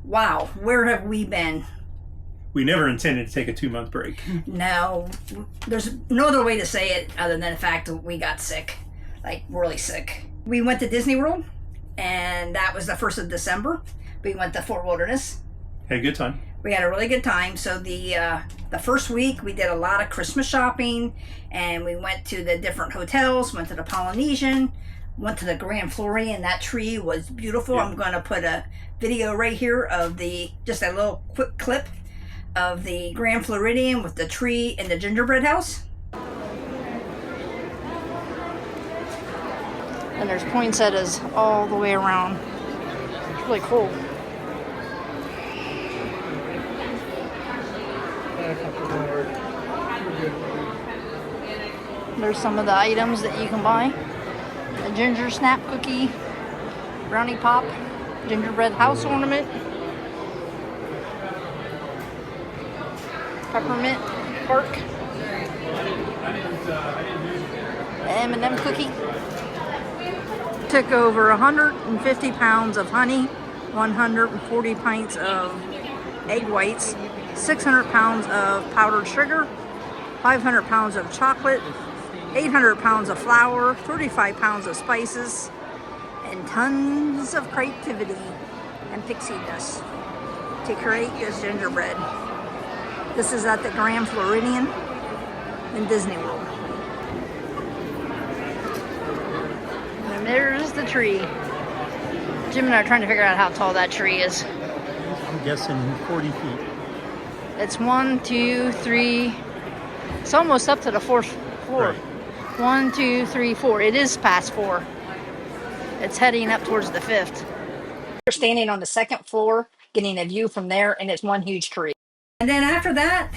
Wow, where have we been? We never intended to take a 2-month break. No, there's no other way to say it other than the fact that we got sick, like really sick. We went to Disney World, and that was the 1st of December. We went to Fort Wilderness. Had a good time. We had a really good time. So the first week we did a lot of Christmas shopping, and we went to the different hotels, went to the Polynesian, went to the Grand Floridian. That tree was beautiful. Yeah. I'm going to put a video right here of just a little quick clip of the Grand Floridian with the tree and the gingerbread house. And there's poinsettias all the way around. It's really cool. There's some of the items that you can buy. A ginger snap cookie, brownie pop, gingerbread house ornament, peppermint bark, M&M cookie. Took over 150 pounds of honey, 140 pints of egg whites, 600 pounds of powdered sugar, 500 pounds of chocolate, 800 pounds of flour, 35 pounds of spices, and tons of creativity and pixie dust to create this gingerbread. This is at the Grand Floridian in Disney World. And there's the tree. Jim and I are trying to figure out how tall that tree is. I'm guessing 40 feet. It's 1, 2, 3. It's almost up to the 4th floor. Right. 1, 2, 3, 4. It is past 4. It's heading up towards the 5th. We're standing on the 2nd floor, getting a view from there, and it's one huge tree. And then after that,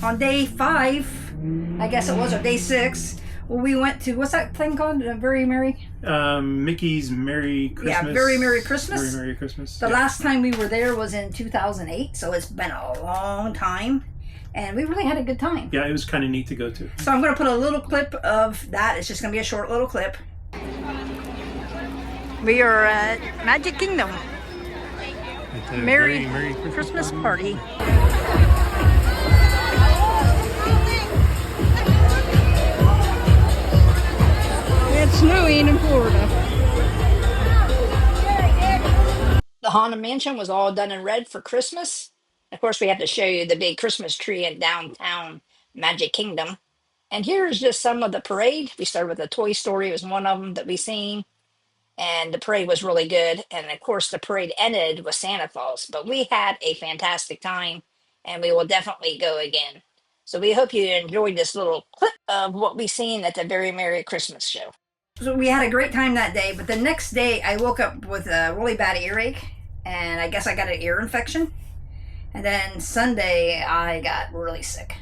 on day 5, I guess it was, or day 6, we went to, what's that thing called? Very Merry? Mickey's Merry Christmas. Yeah, Very Merry Christmas. Very Merry Christmas. The last time we were there was in 2008, so it's been a long time. And we really had a good time. Yeah, it was kind of neat to go to. So I'm going to put a little clip of that. It's just going to be a short little clip. We are at Magic Kingdom. Merry Christmas party. It's snowing in Florida. The Haunted Mansion was all done in red for Christmas. Of course, we have to show you the big Christmas tree in downtown Magic Kingdom. And here's just some of the parade. We started with the Toy Story. It was one of them that we seen. And the parade was really good. And of course, the parade ended with Santa Claus. But we had a fantastic time, and we will definitely go again. So we hope you enjoyed this little clip of what we seen at the Very Merry Christmas show. So we had a great time that day. But the next day, I woke up with a really bad earache. And I guess I got an ear infection. And then Sunday, I got really sick.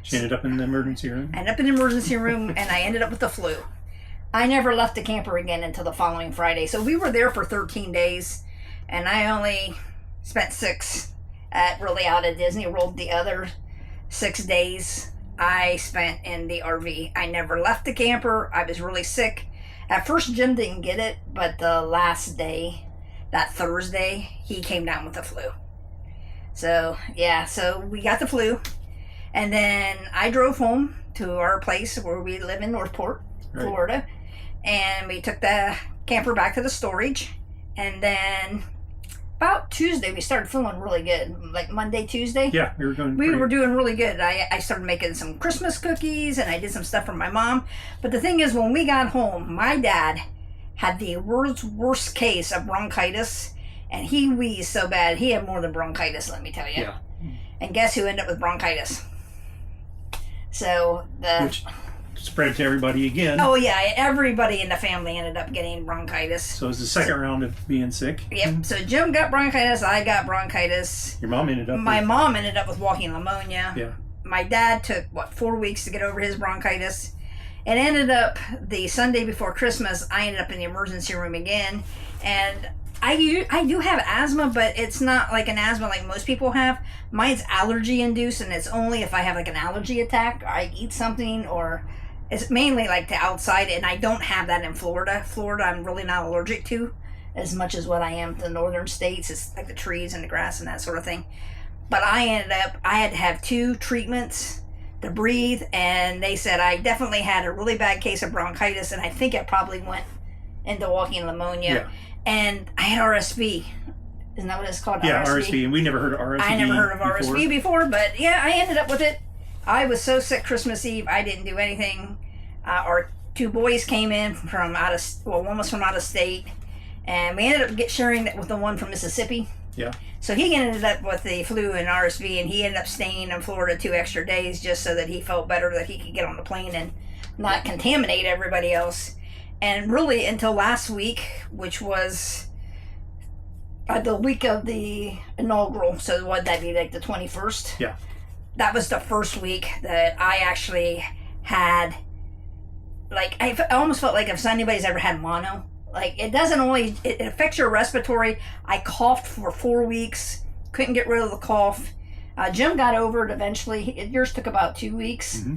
She ended up in the emergency room? I ended up in the emergency room, and I ended up with the flu. I never left the camper again until the following Friday. So we were there for 13 days, and I only spent 6 really out at Disney World. The other 6 days I spent in the RV. I never left the camper. I was really sick. At first, Jim didn't get it, but the last day, that Thursday, he came down with the flu. So, yeah, so we got the flu. And then I drove home to our place where we live in Northport, Florida. And we took the camper back to the storage. And then about Tuesday, we started feeling really good. Like Monday, Tuesday. Yeah, we were doing really good. I started making some Christmas cookies, and I did some stuff for my mom. But the thing is, when we got home, my dad had the world's worst case of bronchitis. And he wheezed so bad, he had more than bronchitis, let me tell you. Yeah. And guess who ended up with bronchitis? So which spread to everybody again. Oh yeah, everybody in the family ended up getting bronchitis. So it was the second round of being sick. Yep. So Jim got bronchitis, I got bronchitis. Your mom ended up My mom ended up with walking pneumonia. Yeah. My dad took 4 weeks to get over his bronchitis. And ended up the Sunday before Christmas, I ended up in the emergency room again. And I do have asthma, but it's not like an asthma like most people have. Mine's allergy induced, and it's only if I have like an allergy attack, or I eat something, or it's mainly like the outside, and I don't have that in Florida. Florida, I'm really not allergic to. as much as what I am to the northern states. It's like the trees and the grass and that sort of thing. But I had to have 2 treatments to breathe, and they said I definitely had a really bad case of bronchitis, and I think it probably went into walking pneumonia. Yeah. And I had RSV. Isn't that what it's called? Yeah, RSV. And we never heard of RSV. I never heard of RSV before, but yeah, I ended up with it. I was so sick Christmas Eve, I didn't do anything. Our 2 boys came in from one was from out of state, and we ended up sharing it with the one from Mississippi. Yeah. So he ended up with the flu and RSV, and he ended up staying in Florida 2 extra days just so that he felt better, that he could get on the plane and not contaminate everybody else. And really until last week, which was the week of the inaugural, so what that be, like the 21st? Yeah. That was the first week that I actually had, like, I almost felt like if anybody's ever had mono, like, it affects your respiratory. I coughed for 4 weeks, couldn't get rid of the cough. Jim got over it eventually. Yours took about 2 weeks. Mm-hmm.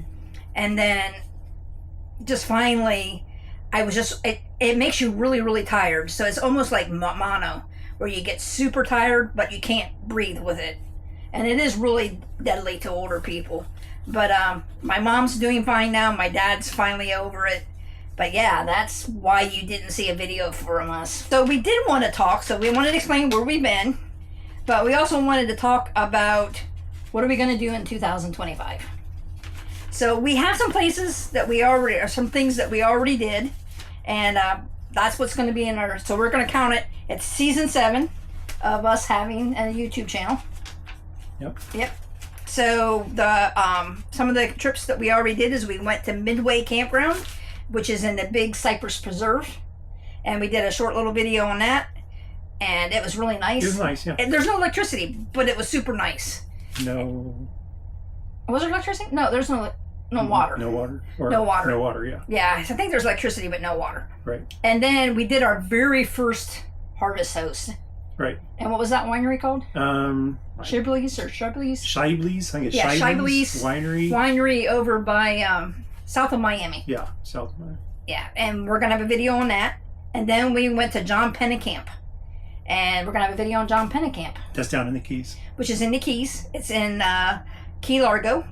And then just finally, it makes you really, really tired. So it's almost like mono, where you get super tired, but you can't breathe with it. And it is really deadly to older people. But my mom's doing fine now. My dad's finally over it. But yeah, that's why you didn't see a video from us. So we did want to talk. So we wanted to explain where we've been. But we also wanted to talk about what are we going to do in 2025. So we have some places that some things that we already did. And that's what's going to be in our, so we're going to count it. It's season 7 of us having a YouTube channel. Yep. So the some of the trips that we already did is we went to Midway Campground, which is in the big Cypress Preserve, and we did a short little video on that, and it was really nice. It was nice, yeah. And there's no electricity, but it was super nice. No. Was there electricity? No, there's no water. No water. No water. No water, yeah. Yeah, I think there's electricity, but no water. Right. And then we did our very first harvest host. Right. And what was that winery called? Shibley's or Shibley's? Shibley's. I think it's Shibley's Winery. Winery over by south of Miami. Yeah, south of Miami. Yeah, and we're going to have a video on that. And then we went to John Pennekamp. And we're going to have a video on John Pennekamp. That's down in the Keys. Which is in the Keys. It's in Key Largo.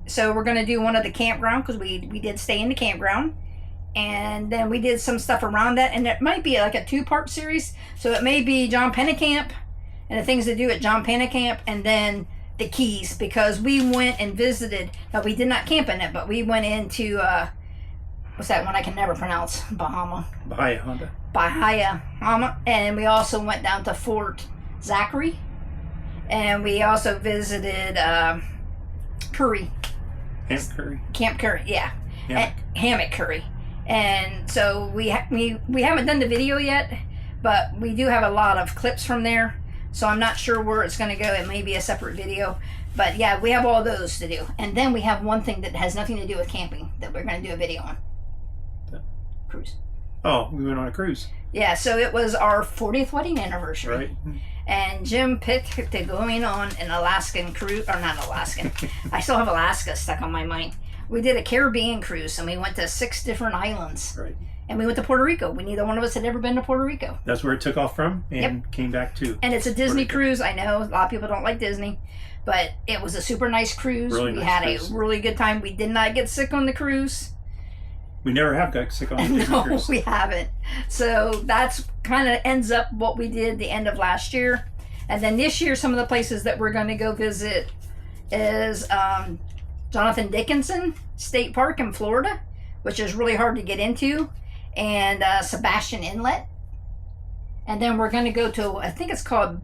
So we're going to do one of the campground, because we did stay in the campground. And then we did some stuff around that, and it might be like a 2-part series. So it may be John Pennekamp and the things to do at John Pennekamp, and then the Keys, because we went and visited. Now we did not camp in it, but we went into what's that one I can never pronounce? Bahia, and we also went down to Fort Zachary, and we also visited Camp Curry, yeah, Hammock Curry. And so we haven't done the video yet, but we do have a lot of clips from there. So I'm not sure where it's going to go. It may be a separate video. But yeah, we have all those to do. And then we have one thing that has nothing to do with camping that we're going to do a video on. Cruise. Oh, we went on a cruise. Yeah, so it was our 40th wedding anniversary. Right. And Jim picked to going on an Alaskan cruise, or not Alaskan. I still have Alaska stuck on my mind. We did a Caribbean cruise, and we went to 6 different islands. Right. And we went to Puerto Rico. Neither one of us had ever been to Puerto Rico. That's where it took off from, and came back to. And it's a Disney cruise. I know a lot of people don't like Disney, but it was a super nice cruise. Really we nice had cruise. A really good time. We did not get sick on the cruise. We never have got sick on the Disney No, cruise. we haven't. So that's kind of ends up what we did the end of last year. And then this year, some of the places that we're going to go visit is Jonathan Dickinson State Park in Florida, which is really hard to get into, and Sebastian Inlet. And then we're going to go to, I think it's called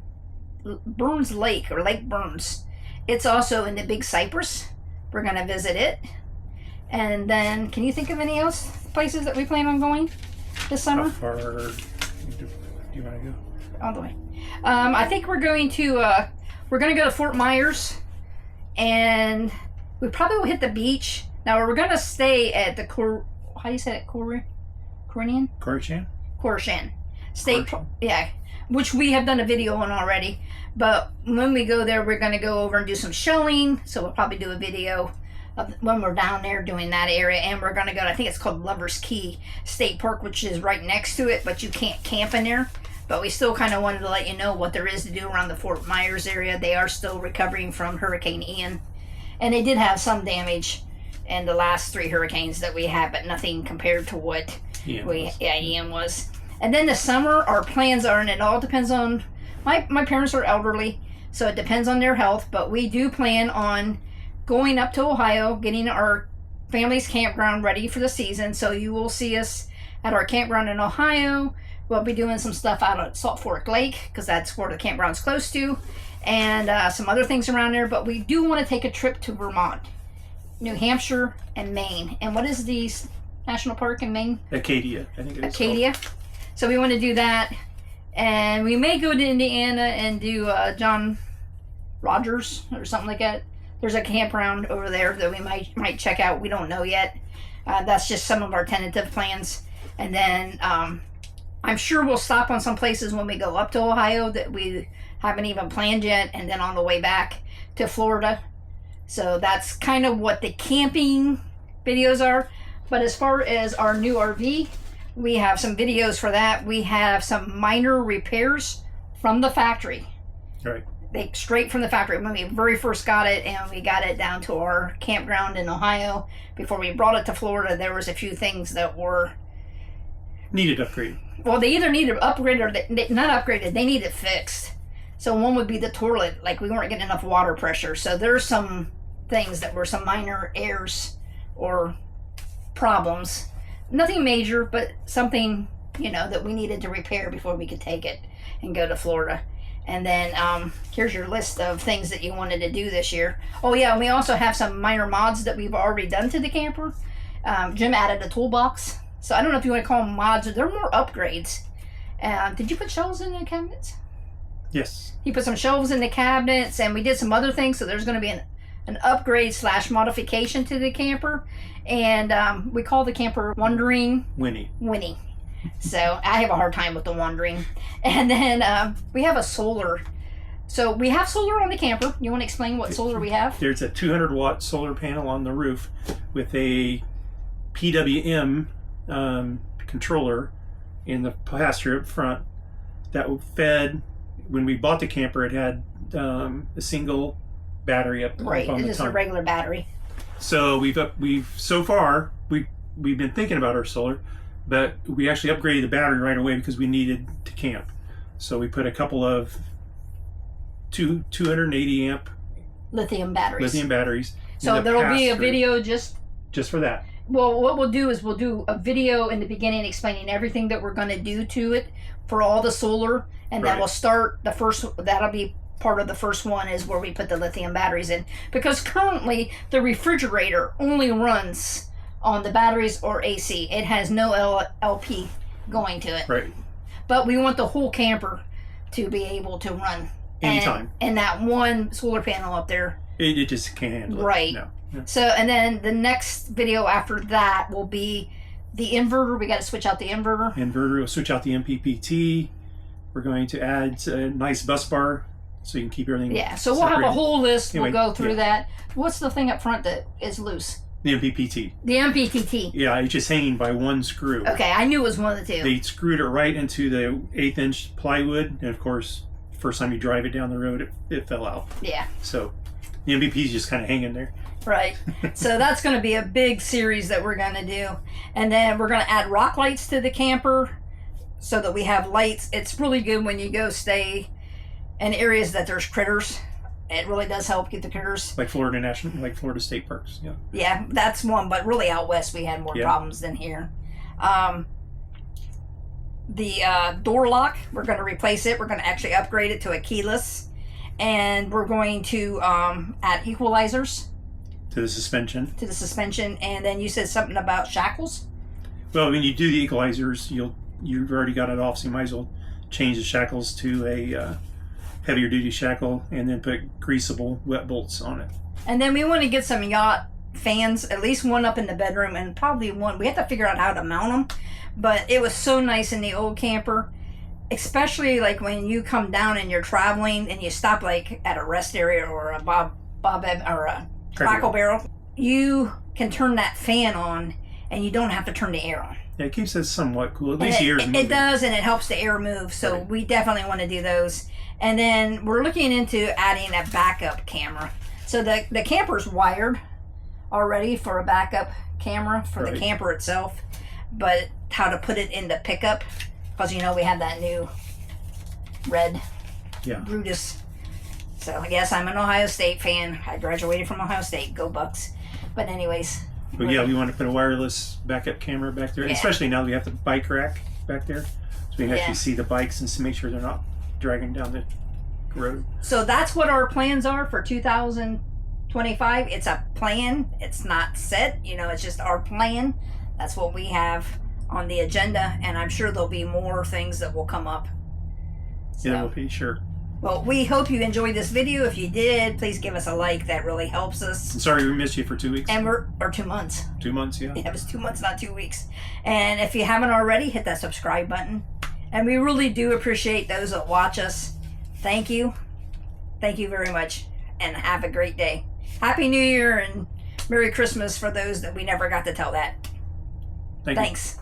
Burns Lake, or Lake Burns. It's also in the Big Cypress. We're going to visit it. And then, can you think of any else places that we plan on going this summer? How far do you want to go? All the way. I think we're going to go to Fort Myers, and we probably will hit the beach. Now we're going to stay at the how do you say it? Corinian? Corishan State Park. Yeah, which we have done a video on already. But when we go there, we're going to go over and do some showing. So we'll probably do a video of when we're down there doing that area. And we're going to go to, I think it's called Lover's Key State Park, which is right next to it, but you can't camp in there. but we still kind of wanted to let you know what there is to do around the Fort Myers area. They are still recovering from Hurricane Ian, and they did have some damage in the last 3 hurricanes that we had, but nothing compared to what Ian was. And then the summer, our plans are, and it all depends on, my parents are elderly, so it depends on their health, but we do plan on going up to Ohio, getting our family's campground ready for the season. So you will see us at our campground in Ohio. We'll be doing some stuff out at Salt Fork Lake, because that's where the campground's close to, and some other things around there. But we do want to take a trip to Vermont, New Hampshire, and Maine. And what is the national park in Maine? Acadia, I think it is. Acadia. So we want to do that. And we may go to Indiana and do John Rogers or something like that. There's a campground over there that we might check out. We don't know yet. That's just some of our tentative plans. And then I'm sure we'll stop on some places when we go up to Ohio that we haven't even planned yet. And then on the way back to Florida. So that's kind of what the camping videos are. But as far as our new RV, we have some videos for that. We have some minor repairs from the factory. Right. Straight from the factory. When we very first got it, and we got it down to our campground in Ohio, before we brought it to Florida, there was a few things that were... needed upgrade. Well, they either needed upgraded or not upgraded. They needed fixed. So one would be the toilet. Like, we weren't getting enough water pressure. So there's some things that were some minor errors or problems. Nothing major, but something, that we needed to repair before we could take it and go to Florida. And then here's your list of things that you wanted to do this year. Oh yeah, and we also have some minor mods that we've already done to the camper. Jim added a toolbox. So I don't know if you want to call them mods, or they're more upgrades. Did you put shelves in the cabinets? Yes. He put some shelves in the cabinets, and we did some other things. So there's going to be an upgrade / modification to the camper. And we call the camper Wandering Winnie. So I have a hard time with the wandering. And then we have a solar. So we have solar on the camper. You want to explain what solar we have? There's a 200-watt solar panel on the roof with a PWM controller in the pasture up front that fed, when we bought the camper, it had a single battery up on the tongue. It is a regular battery. So we've been thinking about our solar, but we actually upgraded the battery right away because we needed to camp. So we put a couple of 280 amp lithium batteries. So there'll be a video just for that. Well, what we'll do is we'll do a video in the beginning explaining everything that we're going to do to it for all the solar, and then we'll start the first. That'll be part of the first one, is where we put the lithium batteries in, because currently the refrigerator only runs on the batteries or AC. It has no LP going to it. Right. But we want the whole camper to be able to run anytime. And that one solar panel up there, it just can't handle it. Right. No. So, and then the next video after that will be the inverter. We got to switch out the inverter. We'll switch out the MPPT. We're going to add a nice bus bar so you can keep everything. Yeah, so we'll have a whole list. Anyway, we'll go through that. What's the thing up front that is loose? The MPPT. The MPPT. Yeah, it's just hanging by one screw. Okay, I knew it was one of the two. They screwed it right into the 1/8-inch plywood, and of course, first time you drive it down the road, it fell out. Yeah. So the MPP is just kind of hanging there. Right. So that's going to be a big series that we're going to do. And then we're going to add rock lights to the camper so that we have lights. It's really good when you go stay in areas that there's critters. It really does help keep the critters. Like Florida State Parks. Yeah. Yeah, that's one. But really out west we had more problems than here. The door lock, we're going to replace it. We're going to actually upgrade it to a keyless. And we're going to add equalizers. To the suspension. And then you said something about shackles? Well, when you do the equalizers, you've already got it off, so you might as well change the shackles to a heavier duty shackle and then put greasable wet bolts on it. And then we want to get some yacht fans, at least one up in the bedroom, and probably one. We have to figure out how to mount them, but it was so nice in the old camper, especially like when you come down and you're traveling and you stop like at a rest area or a or a Cracker Barrel. You can turn that fan on and you don't have to turn the air on. Yeah, it keeps us somewhat cool. At And least the air's it moving. does, and it helps the air move. So Right. we definitely want to do those. And then we're looking into adding a backup camera. So the camper's wired already for a backup camera for the Right. camper itself, but how to put it in the pickup, because you know we have that new red Yeah. Brutus. So yes, I'm an Ohio State fan. I graduated from Ohio State. Go Bucks. But anyways. But yeah, we want to put a wireless backup camera back there, Yeah. especially now that we have the bike rack back there, so we can Yeah. actually see the bikes and make sure they're not dragging down the road. So that's what our plans are for 2025. It's a plan. It's not set. You know, it's just our plan. That's what we have on the agenda, and I'm sure there'll be more things that will come up. So, Yeah, we'll be sure. well, we hope you enjoyed this video. If you did, please give us a like. That really helps us. I'm sorry we missed you for 2 weeks. And or 2 months. 2 months, yeah. Yeah, it was 2 months, not 2 weeks. And if you haven't already, hit that subscribe button. And we really do appreciate those that watch us. Thank you. Thank you very much. And have a great day. Happy New Year and Merry Christmas for those that we never got to tell that. Thank you. Thanks.